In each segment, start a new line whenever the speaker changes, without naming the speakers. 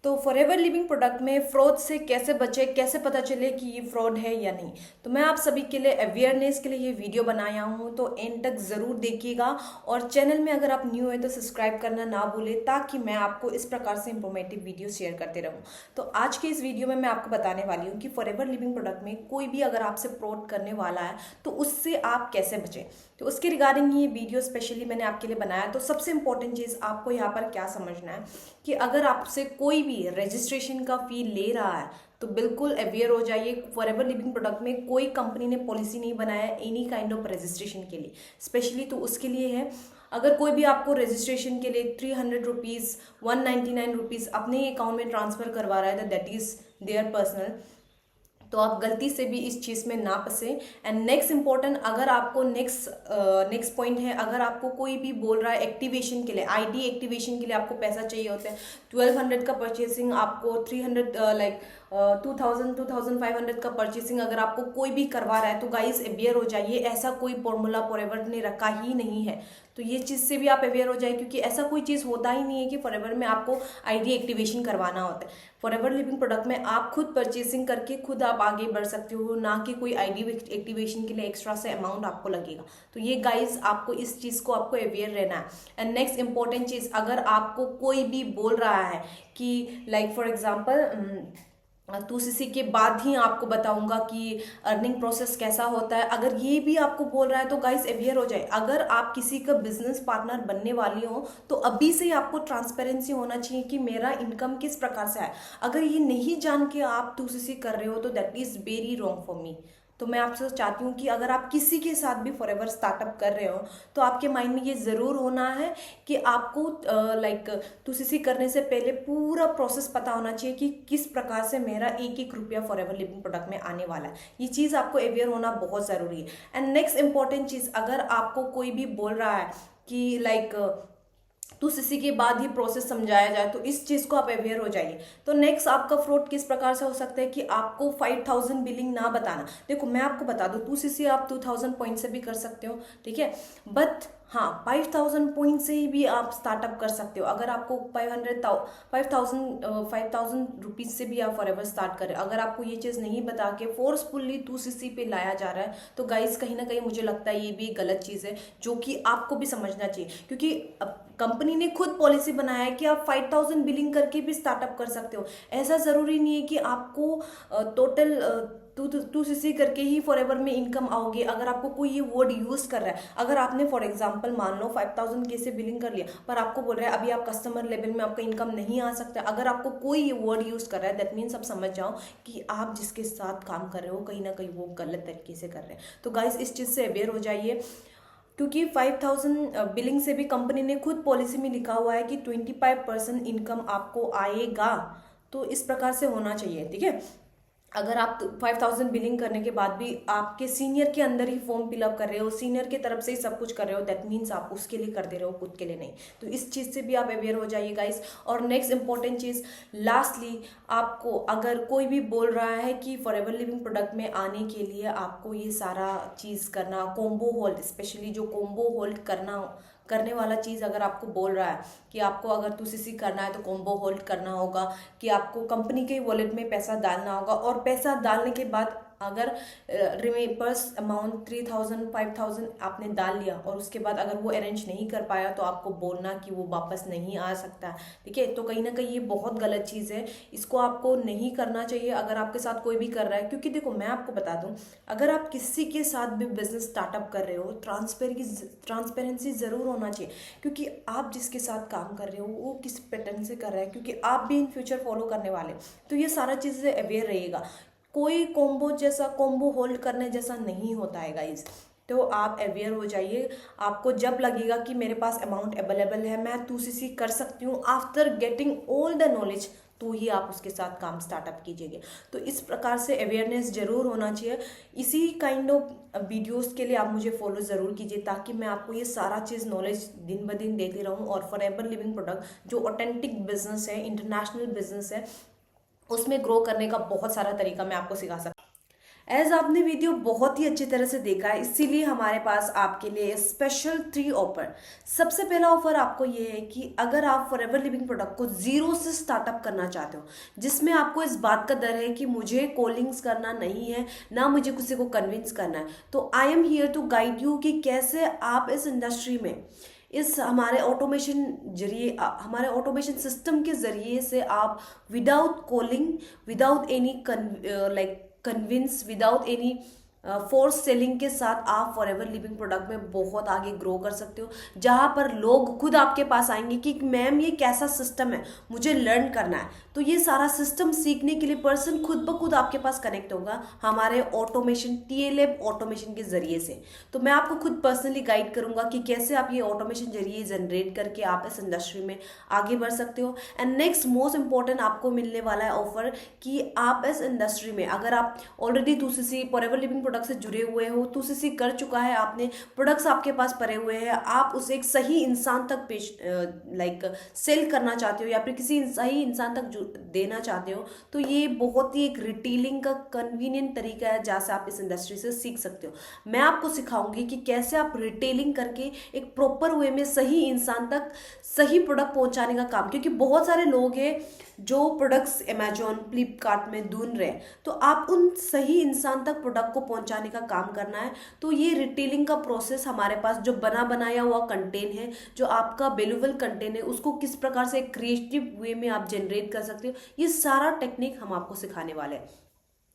तो forever living product में fraud से कैसे बचे, कैसे पता चले कि ये फ्रॉड है या नहीं। तो मैं आप सभी के लिए अवेयरनेस के लिए ये वीडियो बनाया हूँ, तो एंड तक ज़रूर देखिएगा। और चैनल में अगर आप न्यू है तो सब्सक्राइब करना ना भूलें, ताकि मैं आपको इस प्रकार से इंफॉर्मेटिव वीडियो शेयर करते रहूँ। तो आज के इस वीडियो में मैं आपको बताने वाली हूँ कि फॉरएवर लिविंग प्रोडक्ट में कोई भी अगर आपसे फ्रॉड करने वाला है तो उससे आप कैसे बचें। तो उसके रिगार्डिंग ये वीडियो स्पेशली मैंने आपके लिए बनाया। तो सबसे इंपॉर्टेंट चीज़ आपको यहाँ पर क्या समझना है कि अगर आपसे कोई भी रजिस्ट्रेशन का फी ले रहा है तो बिल्कुल अवेयर हो जाइए। फॉरएवर लिविंग प्रोडक्ट में कोई कंपनी ने पॉलिसी नहीं बनाया एनी काइंड ऑफ रजिस्ट्रेशन के लिए स्पेशली, तो उसके लिए है। अगर कोई भी आपको रजिस्ट्रेशन के लिए 300 रुपीज़ 199 रुपीज़ अपने अकाउंट में ट्रांसफ़र करवा रहा है तो दैट इज़ देयर पर्सनल, तो आप गलती से भी इस चीज़ में ना फंसे। एंड नेक्स्ट इंपॉर्टेंट, अगर आपको नेक्स्ट पॉइंट है, अगर आपको कोई भी बोल रहा है एक्टिवेशन के लिए, आईडी एक्टिवेशन के लिए आपको पैसा चाहिए होता है 1200 का परचेसिंग, आपको 300 2500 का परचेसिंग अगर आपको कोई भी करवा रहा है तो गाइस अवेयर हो जाइए। ऐसा कोई फॉर्मूला फॉरएवर ने रखा ही नहीं है, तो ये चीज़ से भी आप अवेयर हो जाए, क्योंकि ऐसा कोई चीज़ होता ही नहीं है कि फॉरएवर में आपको आईडी एक्टिवेशन करवाना होता है। फॉरएवर लिविंग प्रोडक्ट में आप खुद परचेसिंग करके खुद आप आगे बढ़ सकते हो, ना कि कोई आईडी एक्टिवेशन के लिए एक्स्ट्रा से अमाउंट आपको लगेगा। तो ये गाइस आपको इस चीज़ को आपको अवेयर रहना है। एंड नेक्स्ट इंपॉर्टेंट चीज़, अगर आपको कोई भी बोल रहा है कि लाइक फॉर एग्जाम्पल 2cc के बाद ही आपको बताऊंगा कि अर्निंग प्रोसेस कैसा होता है, अगर ये भी आपको बोल रहा है तो गाइस अवेयर हो जाए। अगर आप किसी का बिजनेस पार्टनर बनने वाली हो तो अभी से ही आपको ट्रांसपेरेंसी होना चाहिए कि मेरा इनकम किस प्रकार से है। अगर ये नहीं जान के आप 2cc कर रहे हो तो that is very wrong for me. तो मैं आपसे चाहती हूँ कि अगर आप किसी के साथ भी फॉरएवर स्टार्टअप कर रहे हो तो आपके माइंड में ये ज़रूर होना है कि आपको 2cc करने से पहले पूरा प्रोसेस पता होना चाहिए कि किस प्रकार से मेरा एक एक रुपया फॉरएवर लिविंग प्रोडक्ट में आने वाला है। ये चीज़ आपको अवेयर होना बहुत ज़रूरी है। एंड नेक्स्ट इंपॉर्टेंट चीज़, अगर आपको कोई भी बोल रहा है कि 2cc के बाद ही प्रोसेस समझाया जाए तो इस चीज़ को आप अवेयर हो जाइए। तो नेक्स्ट आपका फ्रॉड किस प्रकार से हो सकता है कि आपको 5000 बिलिंग ना बताना। देखो मैं आपको बता दूं 2cc आप 2000 पॉइंट से भी कर सकते हो, ठीक है, बट हाँ 5000 पॉइंट से ही भी आप स्टार्टअप कर सकते हो। अगर आपको 5000 रुपीज़ से भी आप फॉरएवर स्टार्ट करें, अगर आपको ये चीज़ नहीं बता के फोर्सफुल्ली 2cc पे लाया जा रहा है तो गाइस कहीं ना कहीं मुझे लगता है ये भी गलत चीज़ है, जो कि आपको भी समझना चाहिए। क्योंकि कंपनी ने खुद पॉलिसी बनाया है कि आप 5000 बिलिंग करके भी स्टार्टअप कर सकते हो। ऐसा ज़रूरी नहीं है कि आपको टोटल 2cc करके ही फॉरएवर में इनकम आओगे। अगर आपको कोई ये वर्ड यूज़ कर रहा है, अगर आपने फॉर एग्जांपल मान लो 5000 के से बिलिंग कर लिया पर आपको बोल रहा है अभी आप कस्टमर लेवल में आपका इनकम नहीं आ सकता, अगर आपको कोई ये वर्ड यूज़ कर रहा है दैट मीन्स आप समझ जाओ कि आप जिसके साथ काम कर रहे हो कहीं ना कहीं वो गलत तरीके से कर रहे हैं। तो गाइस इस चीज़ से अवेयर हो जाइए, क्योंकि 5000 बिलिंग से भी कंपनी ने खुद पॉलिसी में लिखा हुआ है कि 25% इनकम आपको आएगा। तो इस प्रकार से होना चाहिए, ठीक है। अगर आप 5000 बिलिंग करने के बाद भी आपके सीनियर के अंदर ही फॉर्म फिलअप कर रहे हो, सीनियर की तरफ से ही सब कुछ कर रहे हो, दैट मीन्स आप उसके लिए कर दे रहे हो, खुद के लिए नहीं। तो इस चीज़ से भी आप अवेयर हो जाइए गाइस। और नेक्स्ट इंपॉर्टेंट चीज़ लास्टली, आपको अगर कोई भी बोल रहा है कि फॉरएवर लिविंग प्रोडक्ट में आने के लिए आपको ये सारा चीज़ करना, कॉम्बो होल्ड, स्पेशली जो कॉम्बो होल्ड करने वाला चीज़ अगर आपको बोल रहा है कि आपको अगर 2cc करना है तो कॉम्बो होल्ड करना होगा, कि आपको कंपनी के वॉलेट में पैसा डालना होगा, और पैसा डालने के बाद अगर रिमेपर्स अमाउंट 3000 5000 आपने डाल लिया और उसके बाद अगर वो अरेंज नहीं कर पाया तो आपको बोलना कि वो वापस नहीं आ सकता, ठीक है। तो कहीं ना कहीं ये बहुत गलत चीज़ है, इसको आपको नहीं करना चाहिए अगर आपके साथ कोई भी कर रहा है। क्योंकि देखो मैं आपको बता दूं, अगर आप किसी के साथ भी बिजनेस स्टार्टअप कर रहे हो ट्रांसपेरेंसी ज़रूर होना चाहिए, क्योंकि आप जिसके साथ काम कर रहे हो वो किस पैटर्न से कर रहा है, क्योंकि आप भी इन फ्यूचर फॉलो करने वाले। तो ये सारा चीज़ से अवेयर रहिएगा। कोई कॉम्बो होल्ड करने जैसा नहीं होता है गाइज। तो आप अवेयर हो जाइए। आपको जब लगेगा कि मेरे पास अमाउंट अवेलेबल है, मैं 2cc कर सकती हूँ after getting all the knowledge, तो ही आप उसके साथ काम स्टार्टअप कीजिएगा। तो इस प्रकार से अवेयरनेस जरूर होना चाहिए। इसी काइंड ऑफ वीडियोस के लिए आप मुझे फॉलो ज़रूर कीजिए, ताकि मैं आपको ये सारा चीज़ नॉलेज दिन ब दिन देती रहूँ। और फॉरएवर लिविंग प्रोडक्ट जो ऑथेंटिक बिजनेस है, इंटरनेशनल बिजनेस है, उसमें ग्रो करने का बहुत सारा तरीका मैं आपको सिखा सकती हूँ। एज आपने वीडियो बहुत ही अच्छी तरह से देखा है, इसीलिए हमारे पास आपके लिए स्पेशल 3 ऑफर। सबसे पहला ऑफर आपको ये है कि अगर आप फॉरएवर लिविंग प्रोडक्ट को जीरो से स्टार्टअप करना चाहते हो, जिसमें आपको इस बात का डर है कि मुझे कॉलिंग्स करना नहीं है, ना मुझे किसी को कन्विंस करना है, तो I am here to guide you कि कैसे आप इस इंडस्ट्री में इस हमारे ऑटोमेशन सिस्टम के जरिए से आप without calling, without any convince, without any force selling के साथ आप फॉरएवर लिविंग प्रोडक्ट में बहुत आगे ग्रो कर सकते हो, जहां पर लोग खुद आपके पास आएंगे कि मैम ये कैसा सिस्टम है, मुझे लर्न करना है। तो ये सारा सिस्टम सीखने के लिए पर्सन खुद ब खुद आपके पास कनेक्ट होगा हमारे ऑटोमेशन, टीएलएब ऑटोमेशन के जरिए से। तो मैं आपको खुद पर्सनली गाइड करूंगा कि कैसे आप ये ऑटोमेशन जरिए जनरेट करके आप इस इंडस्ट्री में आगे बढ़ सकते हो। एंड नेक्स्ट मोस्ट इंपॉर्टेंट आपको मिलने वाला है ऑफर कि आप इस इंडस्ट्री में, अगर आप already 2cc forever living product से जुड़े हुए हो, 2cc कर चुका है आपने, प्रोडक्ट्स आपके पास पड़े हुए हैं, आप उसे एक सही इंसान तक सेल करना चाहते हो या फिर किसी सही इंसान तक देना चाहते हो, तो ये बहुत ही एक रिटेलिंग का कन्वीनियंट तरीका है जहाँ से आप इस इंडस्ट्री से सीख सकते हो। मैं आपको सिखाऊंगी कि कैसे आप रिटेलिंग करके एक प्रॉपर वे में सही इंसान तक सही प्रोडक्ट पहुंचाने का काम, क्योंकि बहुत सारे लोग हैं जो प्रोडक्ट्स अमेजोन, फ्लिपकार्ट में ढूंढ रहे हैं, तो आप उन सही इंसान तक प्रोडक्ट को पहुंचाने का काम करना है। तो ये रिटेलिंग का प्रोसेस हमारे पास जो बना बनाया हुआ कंटेंट है, जो आपका वैल्यूएबल कंटेंट है, उसको किस प्रकार से क्रिएटिव वे में आप जनरेट कर सकते हो, ये सारा टेक्निक हम आपको सिखाने वाले हैं।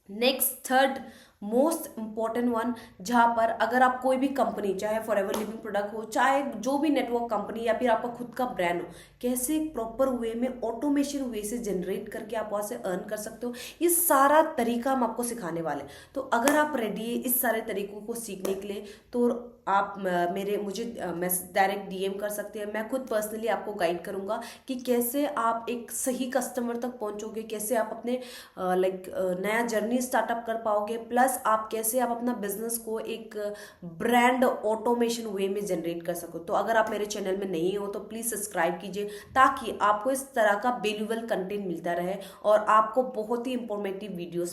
Next third most important one, जहां पर अगर आप कोई भी कंपनी, चाहे फॉरएवर लिविंग प्रोडक्ट हो, चाहे जो भी नेटवर्क कंपनी या फिर आपका खुद का ब्रांड हो, कैसे एक प्रॉपर वे में ऑटोमेशन वे से जनरेट करके आप वहां से अर्न कर सकते हो, ये सारा तरीका हम आपको सिखाने वाले हैं। तो अगर आप रेडी है इस सारे तरीकों को सीखने के लिए, तो आप मुझे डायरेक्ट डीएम कर सकते हैं। मैं खुद पर्सनली आपको गाइड करूंगा कि कैसे आप एक सही कस्टमर तक पहुंचोगे, कैसे आप अपने नया जर्नी स्टार्टअप कर पाओगे, प्लस आप कैसे आप अपना बिजनेस को एक ब्रांड ऑटोमेशन वे में जनरेट कर सको। तो अगर आप मेरे चैनल में नहीं हो तो प्लीज सब्सक्राइब कीजिए, ताकि आपको इस तरह का वैल्यूएबल कंटेंट मिलता रहे और आपको बहुत ही इंफॉर्मेटिव वीडियोस